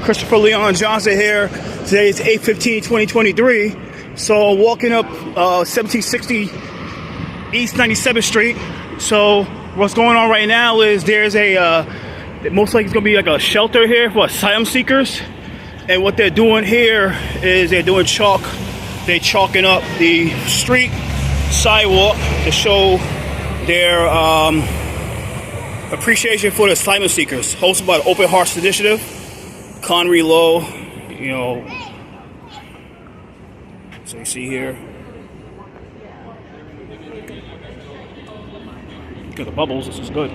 Christopherleonjohnson here. Today is 8/15/2023. So walking up 1760 East 97th Street. So what's going on right now is there's a most likely it's gonna be like a shelter here for asylum seekers. And what they're doing here is they're doing chalk. They're chalking up the street sidewalk to show their appreciation for the asylum seekers. Hosted by the Open Hearts Initiative. Connery Low, you know, so you see here. Look at the bubbles, this is good.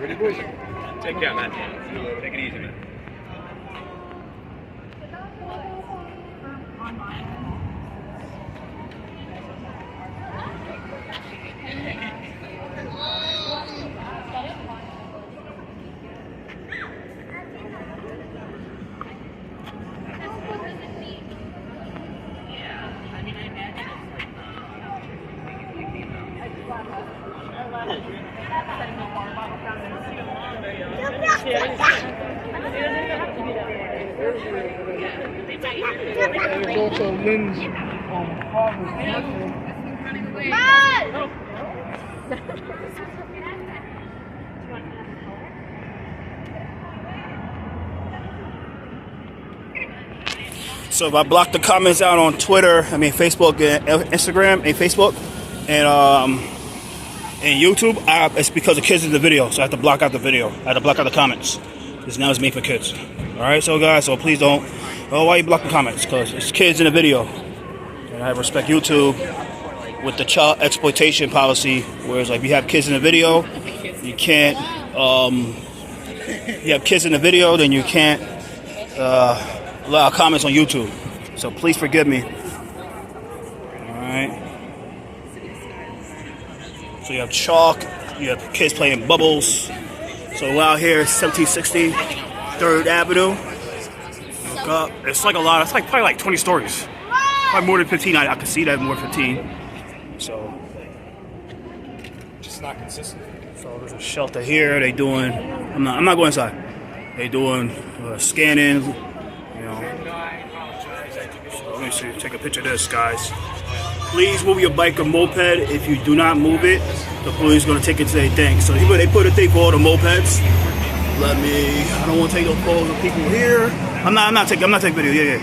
Ready, boys? Take care, man. Take it easy, man. There's also Lynn's harvest. So if I block the comments out on Twitter, Facebook and Instagram and Facebook and YouTube, it's because the kids in the video. So I have to block out the video. I have to block out the comments. This now is made for kids. Alright, so guys, so please don't. Oh, why you blocking comments? Because it's kids in the video. And I respect YouTube with the child exploitation policy, whereas like if you have kids in the video, you can't you have kids in the video, then you can't allow comments on YouTube. So please forgive me. Alright. So you have chalk, you have kids playing bubbles. So out here is 1760 3rd Avenue. It's like a lot, it's like probably like 20 stories. Probably more than 15, I can see that more than 15. So, Just not consistent. so there's a shelter here, they doing, I'm not going inside. They doing scanning, you know. So let me see, take a picture of this, guys. Please move your bike or moped. If you do not move it, the police is gonna take it to their thing. So they put a thing for all the mopeds. I don't want to take no calls of people here. I'm not taking video. Yeah.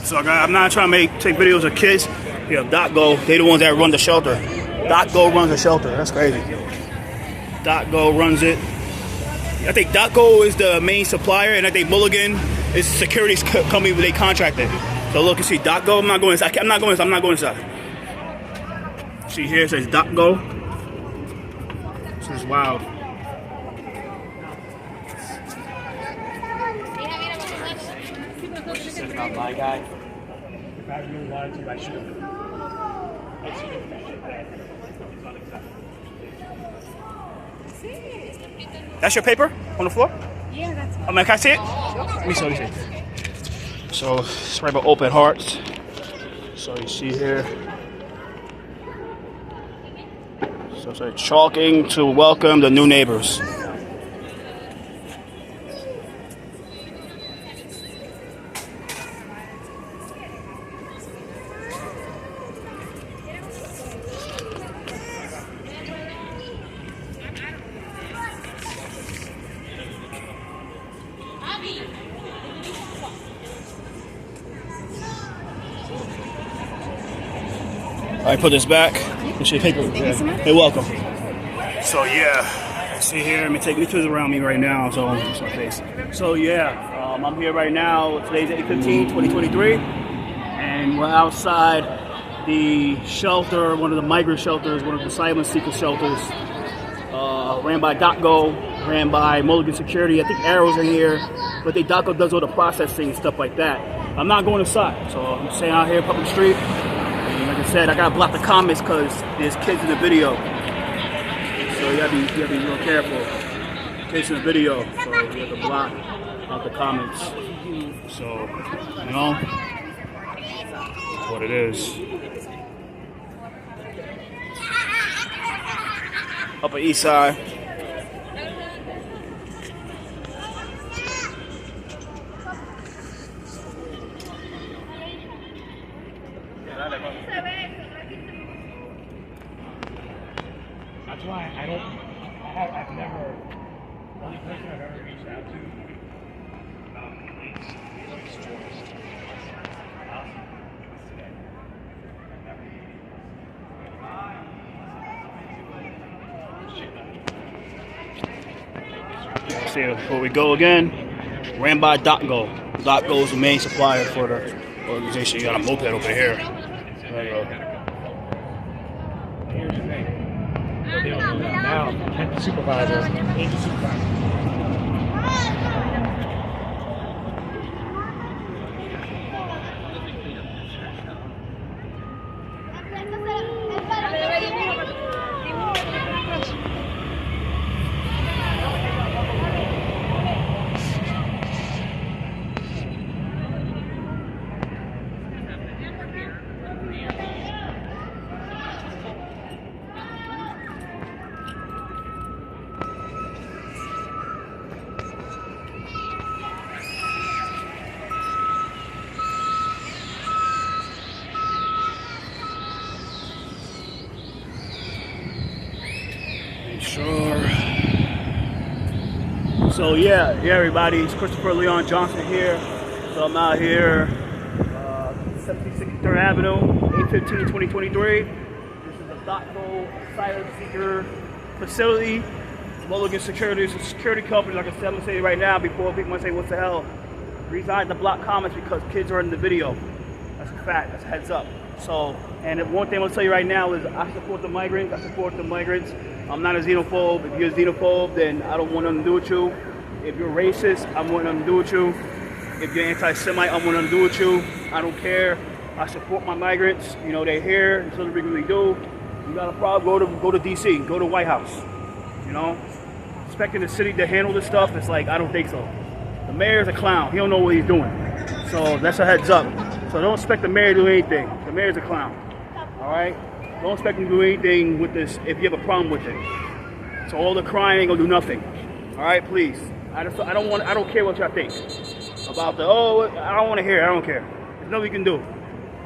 So I'm not trying to take videos of kids. Yeah, DocGo, they the ones that run the shelter. DocGo runs the shelter. That's crazy. DocGo runs it. I think DocGo is the main supplier, and I think Mulligan is the security company they contracted. So look, you see DocGo. I'm not going inside. I'm not going inside. See here it says DocGo. This is wild. Not my guy. If I really wanted to, I should have. That's your paper on the floor? Yeah, that's Oh man, can I see it? Let me see. So it's right by Open Hearts. So you see here. So it's like chalking to welcome the new neighbors. I put this back. It's your paper. Thank you so much. You're welcome. So yeah, see here. Let me take me to around me right now. So it's my face. So yeah, I'm here right now. Today's 8/15/2023, and we're outside the shelter, one of the migrant shelters, one of the asylum seeker shelters, ran by DocGo, ran by Mulligan Security. I think Arrow's in here, but DocGo does all the processing and stuff like that. I'm not going inside, so I'm staying out here, public street. like I said, I gotta block the comments because there's kids in the video. So you gotta be real careful. Kids in the video, so you have to block out the comments. So, you know, that's what it is. Upper East Side. That's why I've never, the only person I've ever reached out to is tourists. See, before we go again, ran by .go. .go is the main supplier for the organization. You got a moped over here. There you go. Here's the thing. Now, head the supervisor, ain't the supervisor. Sure. So yeah, everybody, it's Christopherleonjohnson here. So I'm out here, 76th Avenue, 8/15/2023. This is a .go asylum seeker facility. Mulligan Security is a security company. Like I said, I'm gonna say it right now before people might say, "What the hell?" The reason I had to block comments because kids are in the video. That's a fact. That's a heads up. So, and one thing I'm gonna tell you right now is I support the migrants. I support the migrants. I'm not a xenophobe. If you're a xenophobe, then I don't want nothing to do with you. If you're racist, I want nothing to do with you. If you're anti-Semite, I want nothing to do with you. I don't care. I support my migrants. You know, they're here. That's what we really do. You got a problem, go to DC, go to White House. You know? Expecting the city to handle this stuff, it's like, I don't think so. The mayor's a clown. He don't know what he's doing. So that's a heads up. So don't expect the mayor to do anything. The mayor's a clown. All right? Don't expect him to do anything with this if you have a problem with it. So all the crying ain't gonna do nothing. All right, please. I don't care what y'all think about the. Oh, I don't want to hear it. I don't care. There's nothing we can do.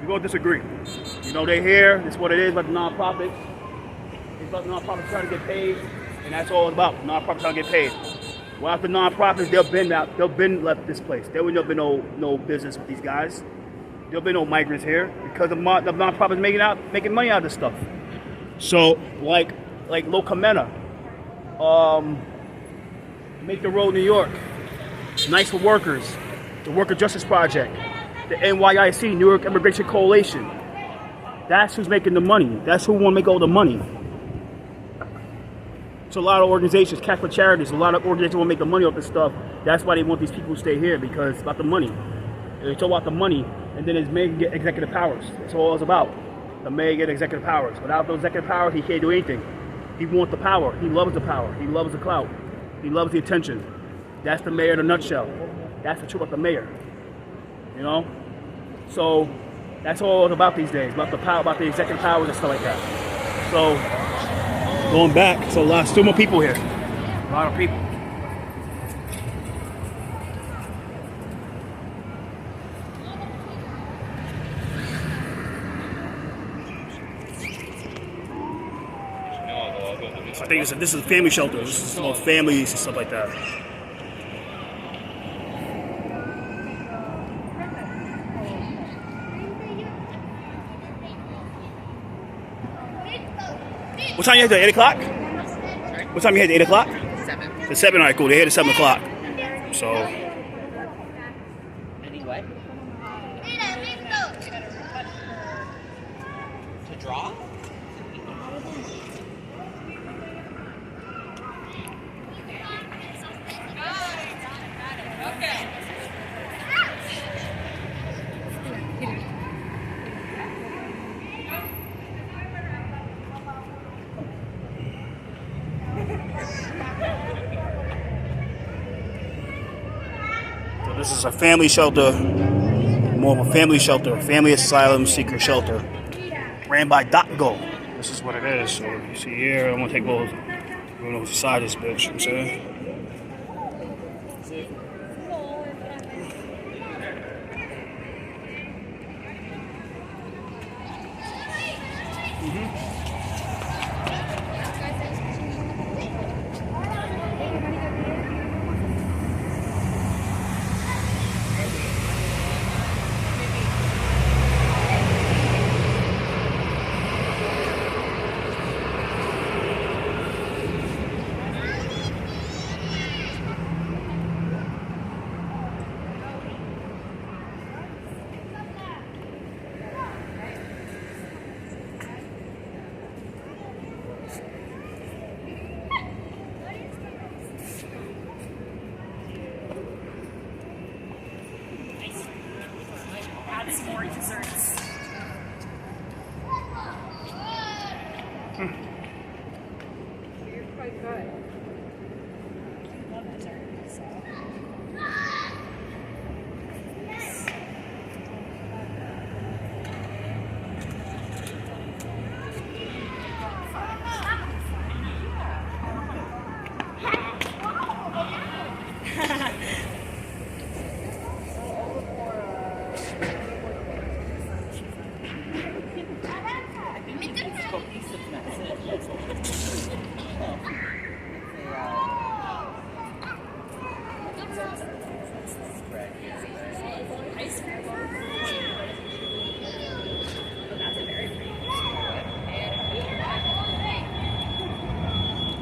We're gonna disagree. You know, they're here. That's what it is about the nonprofits. It's about the nonprofits trying to get paid, and that's all it's about. Nonprofits trying to get paid. Without the nonprofits, they'll been left this place. There would have been no business with these guys. There'll be no migrants here because the nonprofits making money out of this stuff. So like Locamena, Make the Road New York, Nice for Workers, the Worker Justice Project, the NYC, New York Immigration Coalition. That's who's making the money. That's who want to make all the money. So a lot of organizations, Catholic Charities, a lot of organizations want to make the money off this stuff. That's why they want these people to stay here because it's about the money. It's all about the money. And then his mayor can get executive powers. That's all it's about. The mayor get executive powers. Without those executive powers, he can't do anything. He wants the power. He loves the power. He loves the clout. He loves the attention. That's the mayor in a nutshell. That's the truth about the mayor. You know? So that's all it's about these days. About the power, about the executive powers and stuff like that. So going back, so still more people here. A lot of people. I think this is a family shelter. This is all families and stuff like that. What time you had to 8 o'clock? What time you had to 8 o'clock? 7. At 7, all right, cool. They had at 7 o'clock. So. Anyway. To draw? is a family shelter, more of a family shelter, family asylum seeker shelter, ran by .go. This is what it is. So you see here, I'm gonna take both. We're gonna side this bitch. You know what I'm saying. More desserts. You're quite good. I love desserts.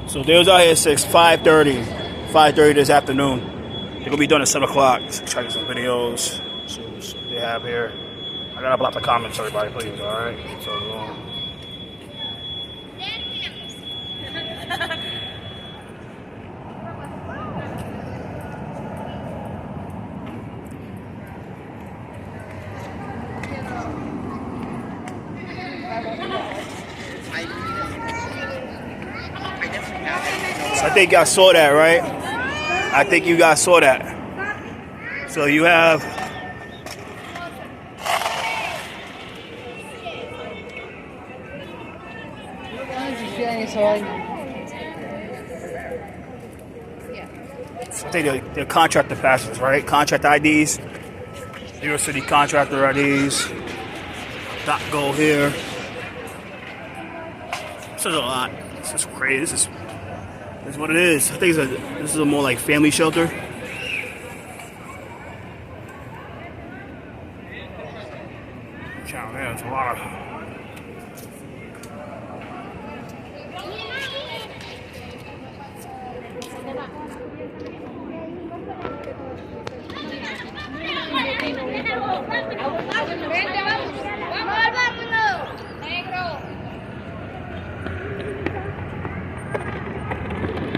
So they was out here at 5:30 this afternoon. They're gonna be done at 7 o'clock. Checking some videos. So they have here. I gotta block the comments, everybody, please. All right. So. I think y'all saw that, right? I think you guys saw that. So you have I think they're contractor passes, right? Contract IDs. New York City contractor IDs. .go here. This is a lot. This is crazy. This is what it is. I think this is a more like family shelter. Count there, it's a lot of.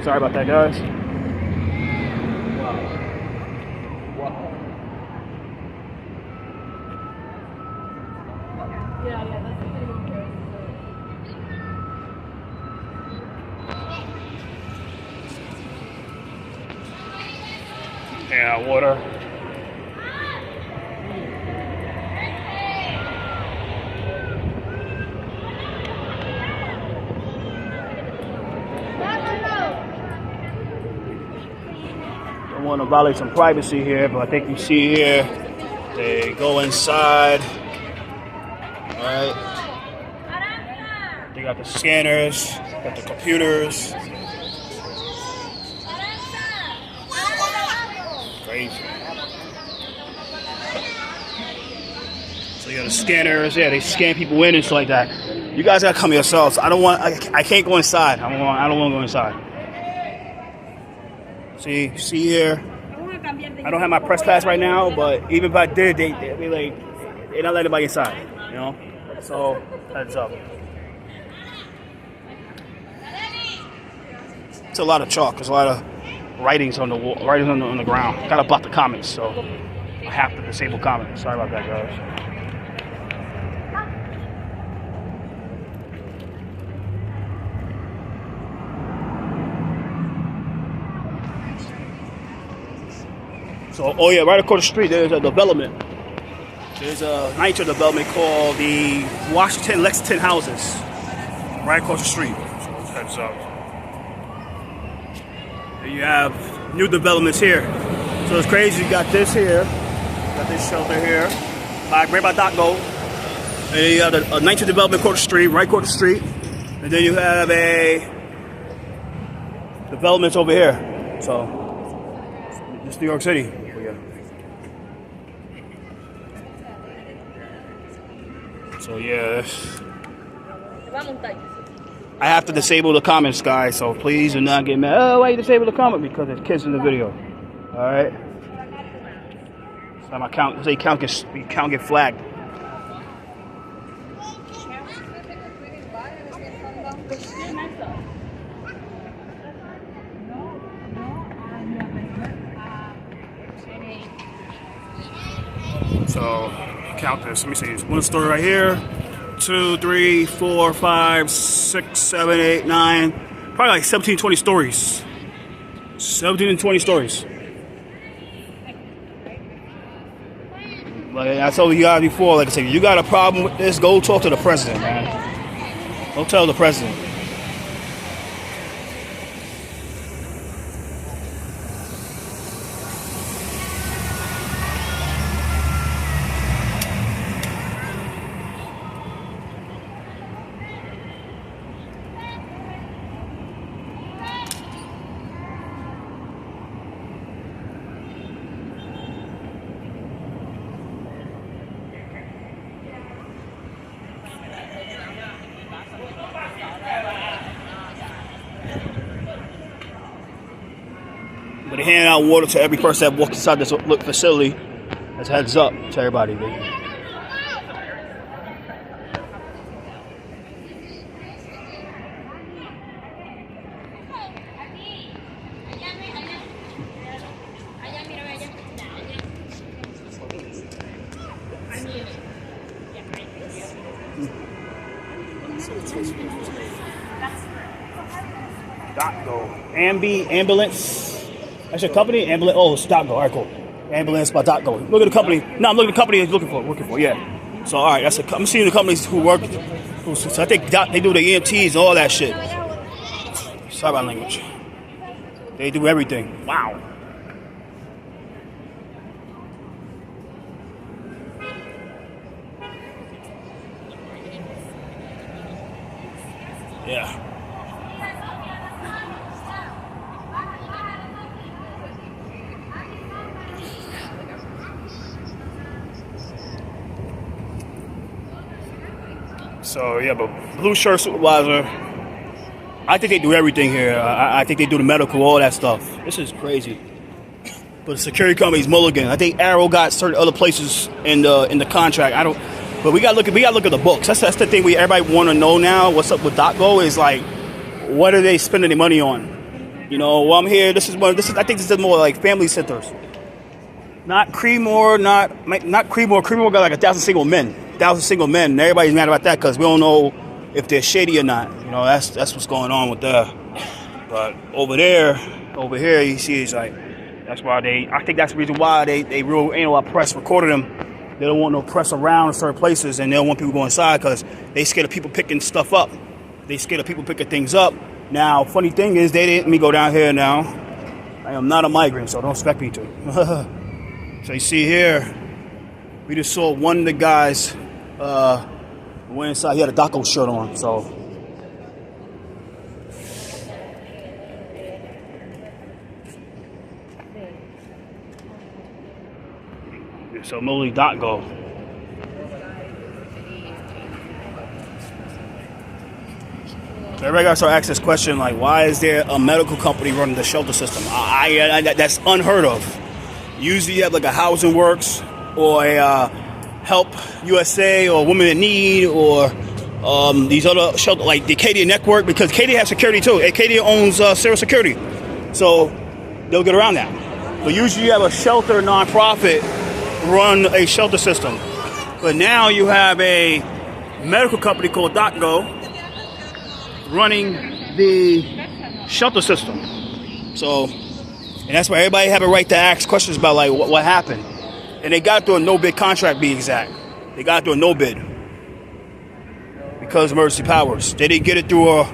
Sorry about that, guys. Yeah, water. Don't want to violate some privacy here, but I think you see here, they go inside. All right. They got the scanners, got the computers. Crazy. So you got the scanners, yeah, they scan people in and stuff like that. You guys gotta come yourselves. I can't go inside. I don't want to go inside. See here. I don't have my press pass right now, but even if I did, they're not letting anybody inside, you know. So heads up. It's a lot of chalk. There's a lot of writings on the wall, writings on the ground. Gotta block the comments, so I have to disable comments. Sorry about that, guys. So, oh yeah, right across the street, there's a development. There's a nicer development called the Washington Lexington Houses. Right across the street. Heads up. And you have new developments here. So it's crazy. You got this here. Got this shelter here. Right by DocGo. And then you have a nicer development across the street, right across the street. And then you have a developments over here. So, this is New York City. So yeah, I have to disable the comments, guys. So please do not get mad. Oh, why you disable the comment? Because there's kids in the video. All right. So my count get flagged. So count this. Let me see. There's one story right here. 2, 3, 4, 5, 6, 7, 8, 9. Probably like 17, 20 stories. 17 and 20 stories. Like I told you guys before, like I said, you got a problem with this, go talk to the president, man. Go tell the president. But they hand out water to every person that walks inside this facility. As a heads up to everybody, baby. DocGo. Ambulance. That's your company? Ambulance. Oh, it's DocGo. All right, cool. Ambulance by DocGo. Look at the company. No, I'm looking at the company he's looking for. Yeah. So, all right. I'm seeing the companies who work. So I think they do the EMTs and all that shit. Sorry about language. They do everything. Wow. Yeah. So yeah, but blue shirt supervisor, I think they do everything here. I think they do the medical, all that stuff. This is crazy. But the security company's Mulligan. I think Arrow got certain other places in the contract. I don't. But we gotta look at the books. That's the thing everybody want to know now. What's up with DocGo is like, what are they spending their money on? You know, while I'm here, I think this is more like family centers. Not Creedmoor, not Creedmoor. Creedmoor got like 1,000 single men. And everybody's mad about that because we don't know if they're shady or not. You know, that's what's going on with that. But over here, you see, it's like that's why I think that's the reason why they real ain't a lot of press recorded them. They don't want no press around certain places, and they don't want people going inside because they scared of people picking stuff up. They scared of people picking things up. Now, funny thing is, they didn't let me go down here now. I am not a migrant, so don't expect me to. So you see here, we just saw one of the guys went inside. He had a DocGo shirt on, so. So mostly DocGo. So everybody got to start asking this question, like, why is there a medical company running the shelter system? That's unheard of. Usually you have like a Housing Works or a Help USA or Women in Need or these other shelter like the Acadia Network, because Acadia has security too. Acadia owns Sarah Security, so they'll get around that. But usually you have a shelter nonprofit run a shelter system. But now you have a medical company called DocGo running the shelter system. So And that's why everybody have a right to ask questions about like what happened. And they got through a no-bid contract, be exact. They got through a no-bid because of emergency powers. They didn't get it through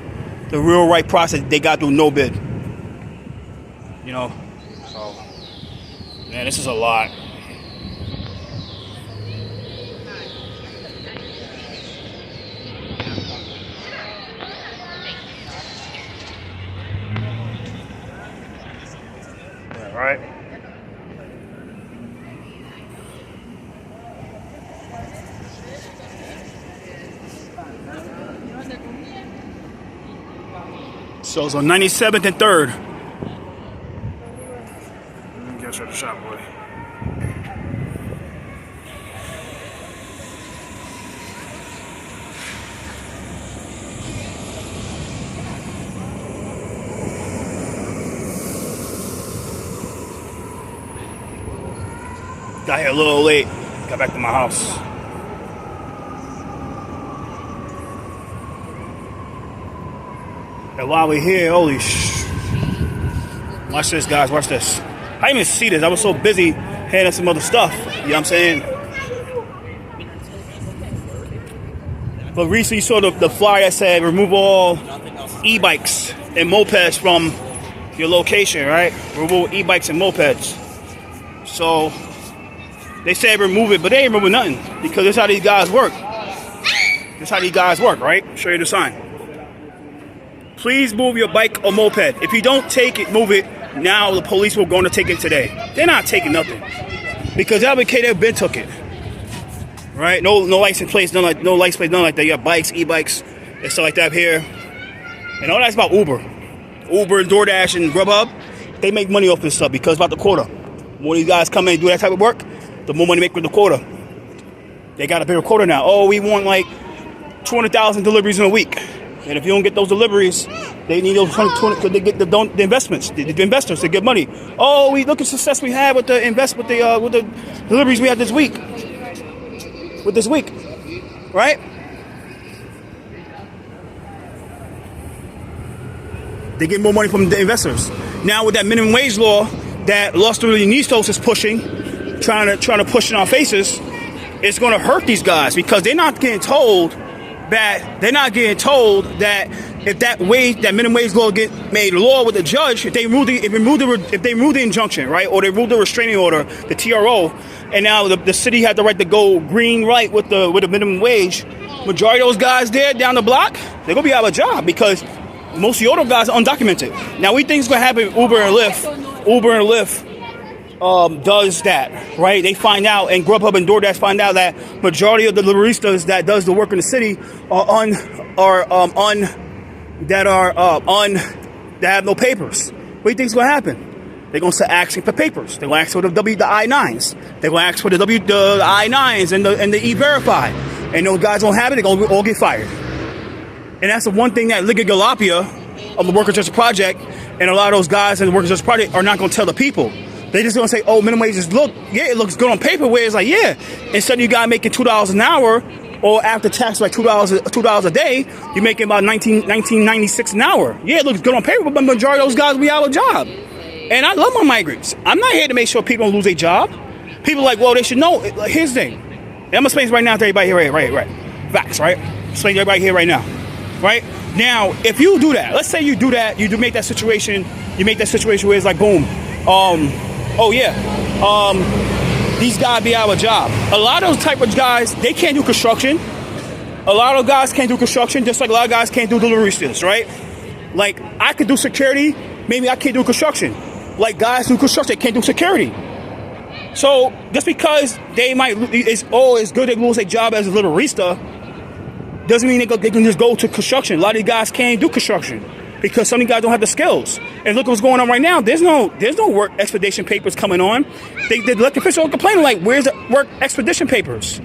the real right process. They got through no-bid. You know, so man, this is a lot. Yeah, right. So it's on 97th and 3rd. Get your shot, boy. Got here a little late. Got back to my house. And while we're here, holy watch this, guys, watch this. I didn't even see this. I was so busy handling some other stuff. You know what I'm saying? But recently you saw the flyer that said remove all e-bikes and mopeds from your location, right? Remove e-bikes and mopeds. So they said remove it, but they ain't removing nothing because that's how these guys work. That's how these guys work, right? Show you the sign. Please move your bike or moped. If you don't take it, move it. Now the police will go to take it today. They're not taking nothing because LBK they've been took it, right? No license plates, no license plates, nothing like that. You got bikes, e-bikes, and stuff like that here, and all that's about Uber, DoorDash, and Grubhub. They make money off this stuff because it's about the quota. The more these guys come in and do that type of work, the more money they make with the quota. They got a bigger quota now. Oh, we want like 200,000 deliveries in a week. And if you don't get those deliveries, they need those 120 because they get the investments, the investors to get money. Oh, we look at success we had with the with the deliveries we had this week. Right? They get more money from the investors. Now with that minimum wage law that Los Nistos is pushing, trying to push in our faces, it's going to hurt these guys because they're not getting told that if that minimum wage law get made law with the judge, if they remove the injunction, right, or they remove the restraining order, the TRO, and now the city had the right to go green light with the minimum wage, majority of those guys there down the block, they're gonna be out of a job because most of the auto guys are undocumented. Now we think it's gonna happen with Uber and Lyft does that, right? They find out, and Grubhub and DoorDash find out that majority of the baristas that does the work in the city that have no papers. What do you think is going to happen? They're going to start asking for papers. They're going to ask for the I-9s. They're going to ask for the I-9s and the E-Verify. And those guys don't have it. They're going to all get fired. And that's the one thing that Liga Galapia of the Workers' Justice Project and a lot of those guys in the Workers' Justice Project are not going to tell the people. They just gonna say, oh, minimum wage is it looks good on paper. Where it's like, yeah, instead of you guys making $2 an hour, or after tax like $2 a day, you're making about $19.96 an hour. Yeah, it looks good on paper, but the majority of those guys will be out of a job. And I love my migrants. I'm not here to make sure people don't lose their job. People are like, well, they should know. Here's the thing. I'm gonna explain this right now to everybody here, right? Facts, right? Explain to everybody here right now, right? Now, if you do that, let's say you do that, you make that situation where it's like, boom, these guys be out of a job. A lot of those type of guys, they can't do construction. A lot of guys can't do construction, just like a lot of guys can't do delivery still, right? Like, I could do security, maybe I can't do construction. Like, guys do construction, they can't do security. So, just because they might, it's good they lose their job as a deliverista, doesn't mean they can just go to construction. A lot of these guys can't do construction because some of these guys don't have the skills. And look what's going on right now. There's no work expedition papers coming on. The elected officials are complaining like, where's the work expedition papers?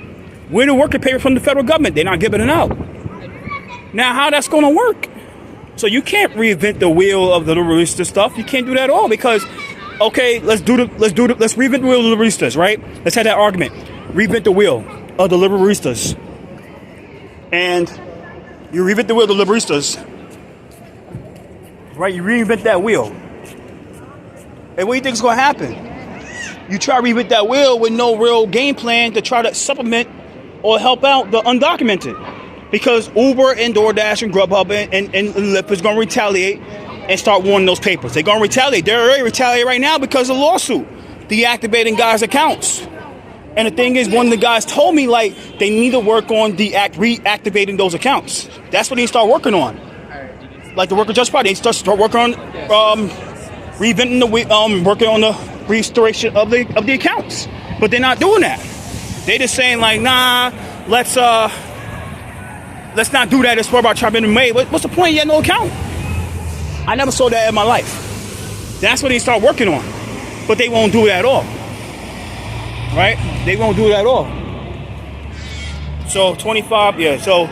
Where the working papers from the federal government? They're not giving it out. Now, how that's going to work? So you can't reinvent the wheel of the barista stuff. You can't do that at all because, okay, let's reinvent the wheel of the baristas, right? Let's have that argument. Reinvent the wheel of the baristas. And you reinvent the wheel of the baristas, right? You reinvent that wheel. And what do you think is going to happen? You try to reinvent that wheel with no real game plan to try to supplement or help out the undocumented. Because Uber and DoorDash and Grubhub and Lyft is going to retaliate and start wanting those papers. They're going to retaliate. They're already retaliating right now because of the lawsuit, deactivating guys' accounts. And the thing is, one of the guys told me, like, they need to work on reactivating those accounts. That's what they start working on. Like the worker just Party, they start working on reinventing the working on the restoration of the accounts. But they're not doing that. They just saying like, nah, let's not do that. It's more about trying to make. What's the point? You had no account. I never saw that in my life. That's what they start working on. But they won't do it at all. Right? They won't do it at all. So 25, yeah. So,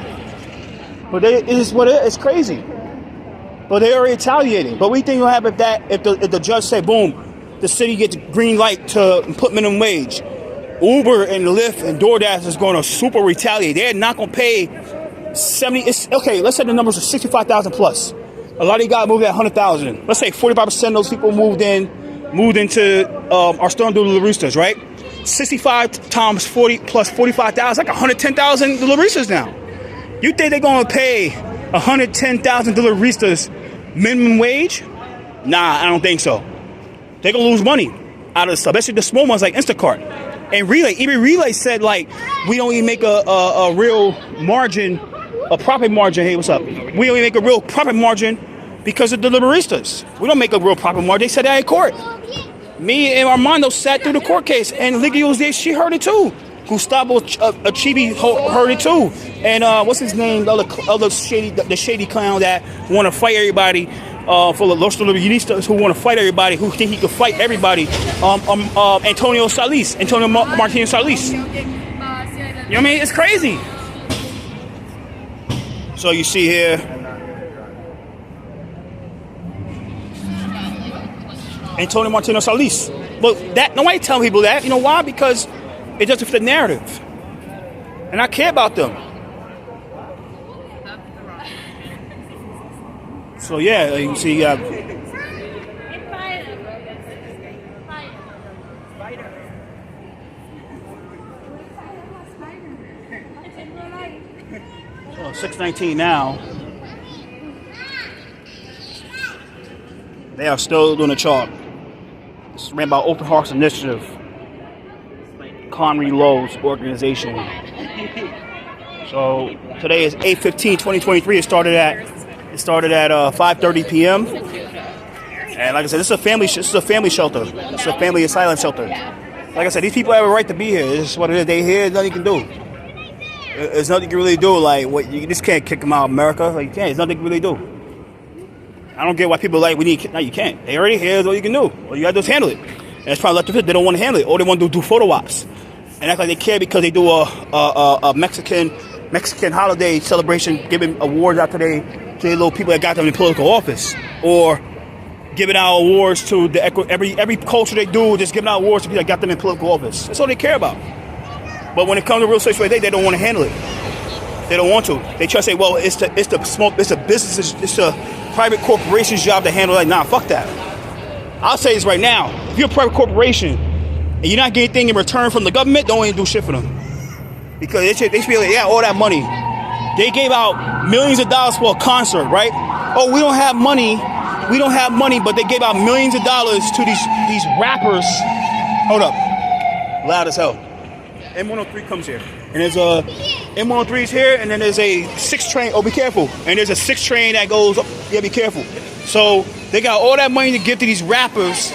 but it is what it is. It's crazy. But they're already retaliating. But we think will happen if the judge say, boom, the city gets green light to put minimum wage. Uber and Lyft and DoorDash is going to super retaliate. They're not going to pay 70. Okay, let's say the numbers are 65,000 plus. A lot of you guys moved at 100,000. Let's say 45% of those people moved into are still doing the Roosters, right? 65 times 40 plus 45,000, like 110,000 Deliveristas now. You think they're going to pay 110,000 Deliveristas minimum wage? Nah, I don't think so. They're going to lose money out of the stuff, especially the small ones like Instacart. And Relay, even Relay said, like, we don't even make a real margin, a profit margin. Hey, what's up? We don't even make a real profit margin because of the Deliveristas. We don't make a real profit margin. They said that in court. Me and Armando sat through the court case, and Liggy was there. She heard it too. Gustavo Chibi heard it too. And what's his name? The shady clown that want to fight everybody for the Los Deliveristas who want to fight everybody, who think he could fight everybody. Antonio Martinez Salis. You know what I mean? It's crazy. So you see here. Antonio Martinez Salis. But that nobody tell people that. You know why? Because it doesn't fit the narrative. And I care about them. So yeah, you see you have so 619 now. They are still doing the chart. It's ran by Open Hearts Initiative, Connery Lowe's organization. So today is 8/15/2023. It started at 5:30 p.m. And like I said, this is a family shelter. It's a family asylum shelter. Like I said, these people have a right to be here. This is what it is. They here. There's nothing you can do. There's nothing you can really do. Like what you just can't kick them out of America. Like you can't. There's nothing you can really do. I don't get why people like we need. No, you can't. They already here. That's all you can do. All you gotta do is handle it. And it's probably left to fit. They don't want to handle it. All they want to do photo ops and act like they care because they do a Mexican holiday celebration, giving awards out to the little people that got them in political office, or giving out awards to the every culture they do, just giving out awards to people that got them in political office. That's all they care about. But when it comes to real situation, they don't want to handle it. They don't want to. They try to say, well, it's a business, it's a private corporation's job to handle that. Nah, fuck that. I'll say this right now. If you're a private corporation and you're not getting anything in return from the government, don't even do shit for them. Because they feel like, yeah, all that money. They gave out millions of dollars for a concert, right? Oh, we don't have money, but they gave out millions of dollars to these rappers. Hold up. Loud as hell. M103 comes here. And there's a M103 is here, and then there's a 6 train. Oh, be careful. And there's a 6 train that goes up. Yeah, be careful. So they got all that money to give to these rappers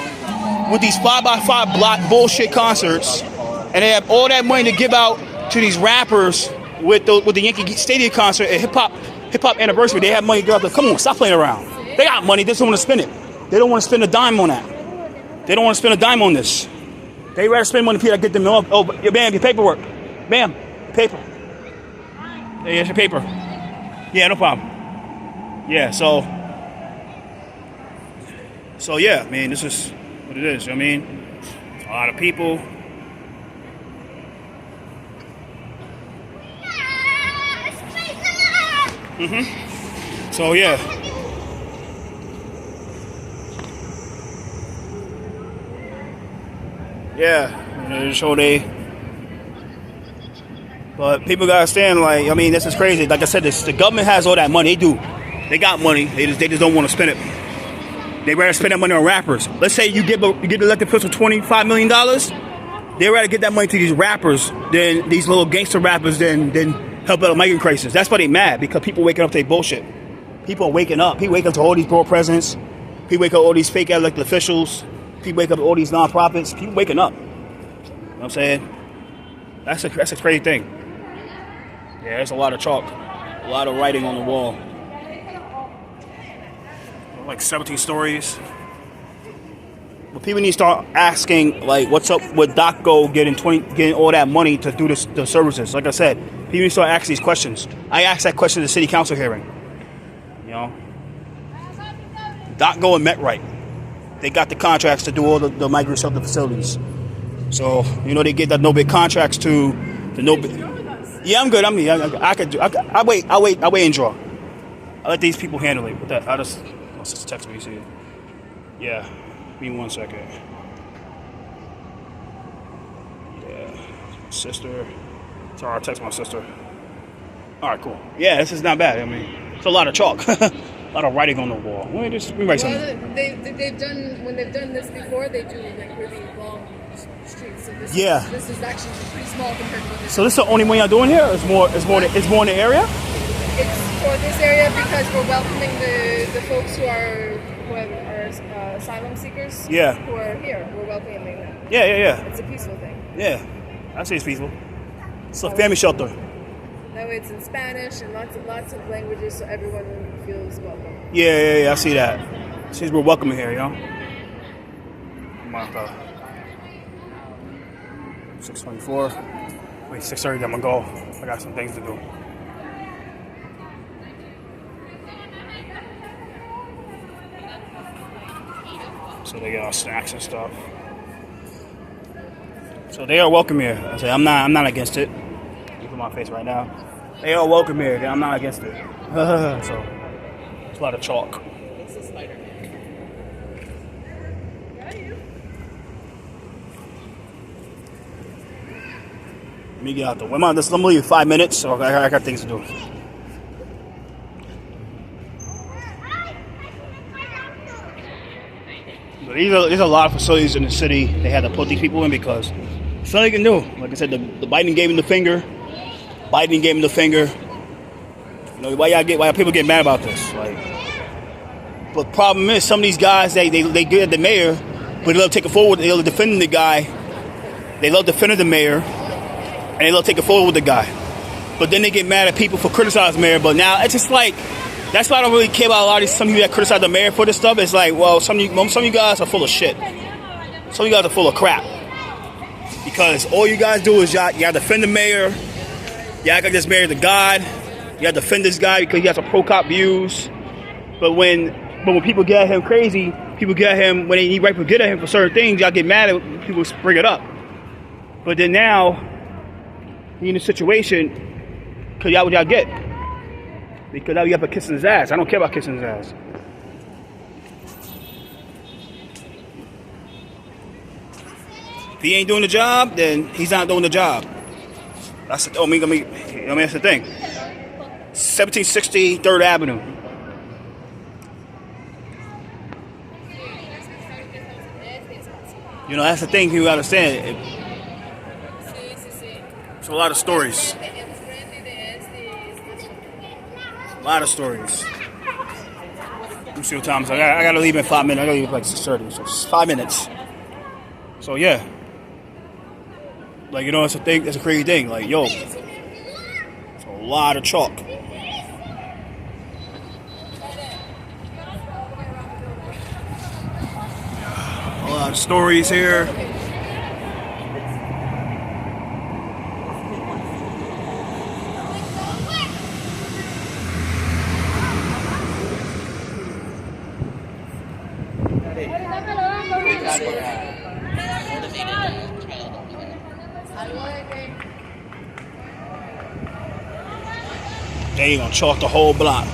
with these 5x5 block bullshit concerts. And they have all that money to give out to these rappers with the Yankee Stadium concert and hip hop anniversary. They have money to give out. Come on, stop playing around. They got money. They just don't want to spend it. They don't want to spend a dime on that. They don't want to spend a dime on this. They rather spend money to get them off. Oh, bam, your paperwork. Bam, paper. Here's your paper. Yeah, no problem. Yeah, so yeah, I mean, this is what it is. You know what I mean? A lot of people. So yeah. Yeah, they show they. But people gotta understand, like, I mean, this is crazy. Like I said, the government has all that money. They do. They got money. They just don't want to spend it. They rather spend that money on rappers. Let's say you get the elected official $25 million. They rather get that money to these rappers than these little gangster rappers than help out the migrant crisis. That's why they mad, because people waking up to their bullshit. People are waking up. People wake up to all these board presidents. People wake up to all these fake elected officials. People wake up to all these nonprofits. People waking up. You know what I'm saying? That's a crazy thing. Yeah, there's a lot of chalk. A lot of writing on the wall. Like 17 stories. But people need to start asking, like, what's up with DocGo getting all that money to do the services? Like I said, people need to start asking these questions. I asked that question at the city council hearing. You know, DocGo and MetRight, they got the contracts to do all the migrant shelter facilities. So, you know, they get the no bid contracts to the no bid. Yeah, I'm good. I wait and draw. I let these people handle it. But that, my sister text me, you see it. Yeah, give me 1 second. Yeah, sister. Sorry, I text my sister. All right, cool. Yeah, this is not bad. I mean, it's a lot of chalk. A lot of writing on the wall. Let me write something. Well, they've done this before. They do like really long streets. So this is actually pretty small compared to what this. So this is the only one y'all doing here? Or it's more in the area? It's for this area because we're welcoming the folks who are asylum seekers. Yeah. Who are here. We're welcoming them. Yeah. It's a peaceful thing. Yeah, I say it's peaceful. It's a family shelter. That way it's in Spanish and lots of languages, so everyone feels welcome. Yeah, I see that. Since we're welcoming here, you know. Come on, fella. 6:24. Wait, 6:30. I'm gonna go. I got some things to do. So they got all snacks and stuff. So they are welcome here. I say I'm not against it. Look at my face right now. They are welcome here. I'm not against it. So it's a lot of chalk. Let me get out the way. I'm gonna leave 5 minutes, so I got things to do. There's a lot of facilities in the city they had to put these people in because it's nothing they can do. Like I said, the Biden gave him the finger. You know, why people get mad about this? Like, but the problem is some of these guys they get the mayor, but they love taking forward. They love defending the guy. They love defending the mayor, and they love taking forward with the guy. But then they get mad at people for criticizing the mayor. But now it's just like. That's why I don't really care about a lot of some of you that criticize the mayor for this stuff. It's like, well, some of you guys are full of shit. Some of you guys are full of crap. Because all you guys do is y'all defend the mayor. Y'all got this mayor the God. Y'all defend this guy because he has a pro-cop views. But when people get at him crazy, people get at him when they need right to get at him for certain things, y'all get mad at people bring it up. But then now, he in a situation because y'all what y'all get. Because now you have to kiss his ass. I don't care about kissing his ass. If he ain't doing the job, then he's not doing the job. That's the thing. 1760 3rd Avenue. You know, that's the thing you understand. It's a lot of stories. A lot of stories. Let me see what time it is. I gotta leave in 5 minutes. I gotta leave like 6:30. So it's 5 minutes. So yeah. Like, you know, it's a thing. It's a crazy thing. Like, yo, it's a lot of chalk. A lot of stories here. They ain't gonna chalk the whole block.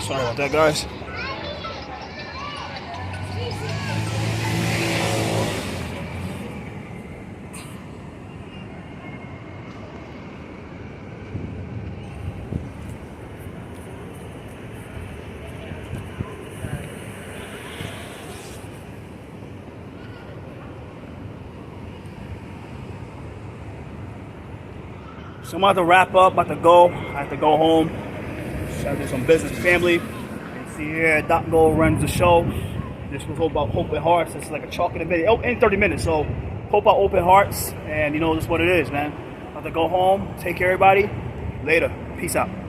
Sorry about that, guys. So I'm about to wrap up, about to go. I have to go home. Gotta do some business, family. See here, Doc Gold runs the show. This was all about Open Hearts. It's like a chocolate video in 30 minutes. So hope about Open Hearts, and you know this is what it is, man. About to go home. Take care, everybody. Later. Peace out.